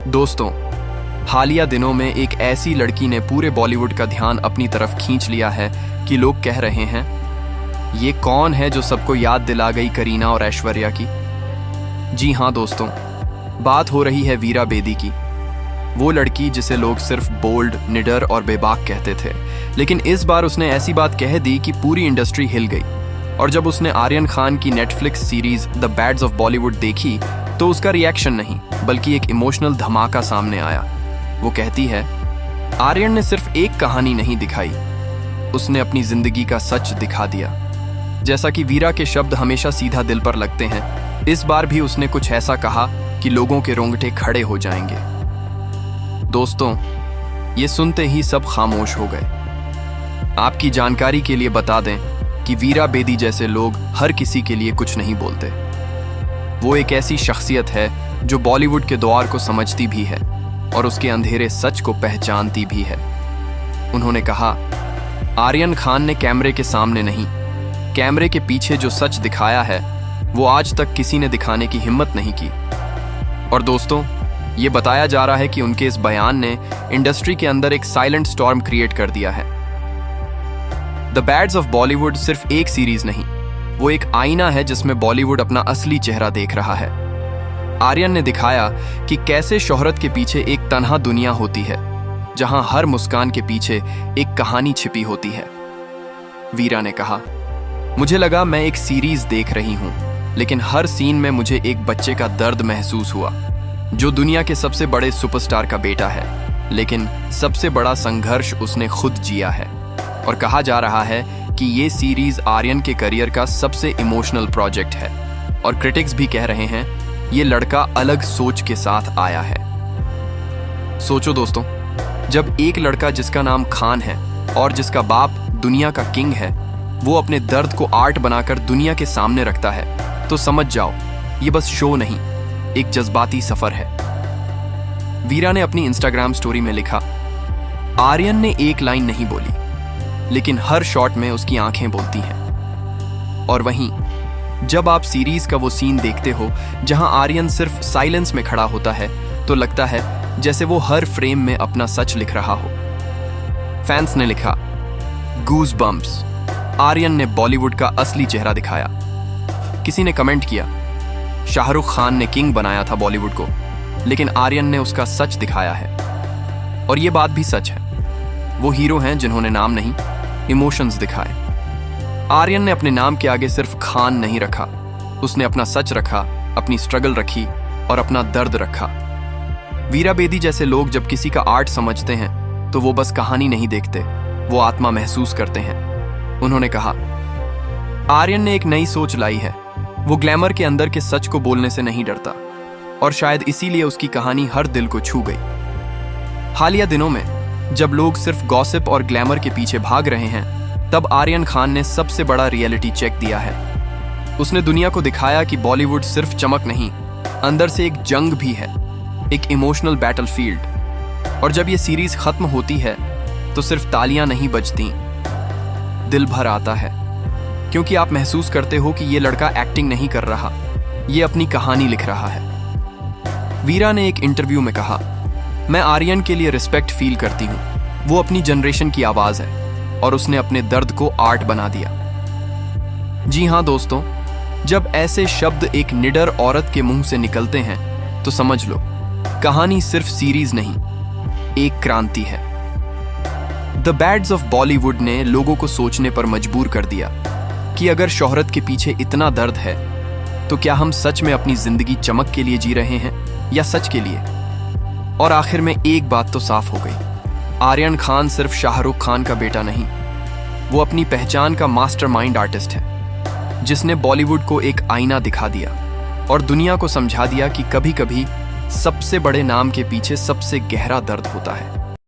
दोस्तों, हालिया दिनों में एक ऐसी लड़की ने पूरे बॉलीवुड का ध्यान अपनी तरफ खींच लिया है कि लोग कह रहे हैं, ये कौन है जो सबको याद दिला गई करीना और ऐश्वर्या की। जी हाँ दोस्तों, बात हो रही है वीरा बेदी की। वो लड़की जिसे लोग सिर्फ बोल्ड, निडर और बेबाक कहते थे, लेकिन इस बार उसने ऐसी बात कह दी कि पूरी इंडस्ट्री हिल गई। और जब उसने आर्यन खान की Netflix series the bads of Bollywood देखी तो उसका रिएक्शन नहीं बल्कि एक इमोशनल धमाका सामने आया। वो कहती है, आर्यन ने सिर्फ एक कहानी नहीं दिखाई, उसने अपनी जिंदगी का सच दिखा दिया। जैसा कि वीरा के शब्द हमेशा सीधा दिल पर लगते हैं, इस बार भी उसने कुछ ऐसा कहा कि लोगों के रोंगटे खड़े हो जाएंगे। दोस्तों, ये सुनते ही सब खामोश हो गए। आपकी जानकारी के लिए बता दें कि वीरा बेदी जैसे लोग हर किसी के लिए कुछ नहीं बोलते। वो एक ऐसी शख्सियत है जो बॉलीवुड के द्वार को समझती भी है और उसके अंधेरे सच को पहचानती भी है। उन्होंने कहा, आर्यन खान ने कैमरे के सामने नहीं, कैमरे के पीछे जो सच दिखाया है वो आज तक किसी ने दिखाने की हिम्मत नहीं की। और दोस्तों, ये बताया जा रहा है कि उनके इस बयान ने इंडस्ट्री के अंदर एक साइलेंट स्टॉर्म क्रिएट कर दिया है। द बैड्स ऑफ बॉलीवुड सिर्फ एक सीरीज नहीं, वो एक आईना है जिसमें बॉलीवुड अपना असली चेहरा देख रहा है। आर्यन ने दिखाया कि कैसे शोहरत के पीछे एक तन्हा दुनिया होती है, जहां हर मुस्कान के पीछे एक कहानी छिपी होती है। वीरा ने कहा, मुझे लगा मैं एक सीरीज देख रही हूं, लेकिन हर सीन में मुझे एक बच्चे का दर्द महसूस हुआ, जो दुनिया के सबसे बड़े सुपरस्टार का बेटा है, लेकिन सबसे बड़ा संघर्ष उसने खुद जिया है। और कहा जा रहा है कि ये सीरीज आर्यन के करियर का सबसे इमोशनल प्रोजेक्ट है। और क्रिटिक्स भी कह रहे हैं, ये लड़का अलग सोच के साथ आया है। सोचो दोस्तों, जब एक लड़का जिसका नाम खान है और जिसका बाप दुनिया का किंग है, वो अपने दर्द को आर्ट बनाकर दुनिया के सामने रखता है, तो समझ जाओ ये बस शो नहीं, एक जज्बाती सफर है। वीरा ने अपनी इंस्टाग्राम स्टोरी में लिखा, आर्यन ने एक लाइन नहीं बोली, लेकिन हर शॉट में उसकी आंखें बोलती हैं। और वहीं जब आप सीरीज का वो सीन देखते हो जहां आर्यन सिर्फ साइलेंस में खड़ा होता है, तो लगता है जैसे वो हर फ्रेम में अपना सच लिख रहा हो। फैंस ने लिखा, गूज बम्प्स, आर्यन ने बॉलीवुड का असली चेहरा दिखाया। किसी ने कमेंट किया, शाहरुख खान ने किंग बनाया था बॉलीवुड को, लेकिन आर्यन ने उसका सच दिखाया है। और ये बात भी सच है, वो हीरो हैं जिन्होंने नाम नहीं, इमोशंस दिखाए। आर्यन ने अपने नाम के आगे सिर्फ खान नहीं रखा, उसने अपना सच रखा, अपनी स्ट्रगल रखी और अपना दर्द रखा। वीरा बेदी जैसे लोग जब किसी का आर्ट समझते हैं तो वो बस कहानी नहीं देखते, वो आत्मा महसूस करते हैं। उन्होंने कहा, आर्यन ने एक नई सोच लाई है, वो ग्लैमर के अंदर के सच को बोलने से नहीं डरता, और शायद इसीलिए उसकी कहानी हर दिल को छू गई। हालिया दिनों में जब लोग सिर्फ गॉसिप और ग्लैमर के पीछे भाग रहे हैं, तब आर्यन खान ने सबसे बड़ा रियलिटी चेक दिया है। उसने दुनिया को दिखाया कि बॉलीवुड सिर्फ चमक नहीं, अंदर से एक जंग भी है, एक इमोशनल बैटलफील्ड। और जब ये सीरीज खत्म होती है तो सिर्फ तालियां नहीं बजती, दिल भर आता है, क्योंकि आप महसूस करते हो कि ये लड़का एक्टिंग नहीं कर रहा, ये अपनी कहानी लिख रहा है। वीरा ने एक इंटरव्यू में कहा, मैं आर्यन के लिए रिस्पेक्ट फील करती हूँ, वो अपनी जनरेशन की आवाज है और उसने अपने दर्द को आर्ट बना दिया। जी हाँ दोस्तों, जब ऐसे शब्द एक निडर औरत के मुंह से निकलते हैं तो समझ लो, कहानी सिर्फ सीरीज नहीं, एक क्रांति है। द बैड्स ऑफ बॉलीवुड ने लोगों को सोचने पर मजबूर कर दिया कि अगर शोहरत के पीछे इतना दर्द है, तो क्या हम सच में अपनी जिंदगी चमक के लिए जी रहे हैं या सच के लिए। और आखिर में एक बात तो साफ हो गई, आर्यन खान सिर्फ शाहरुख खान का बेटा नहीं, वो अपनी पहचान का मास्टरमाइंड आर्टिस्ट है, जिसने बॉलीवुड को एक आईना दिखा दिया और दुनिया को समझा दिया कि कभी कभी सबसे बड़े नाम के पीछे सबसे गहरा दर्द होता है।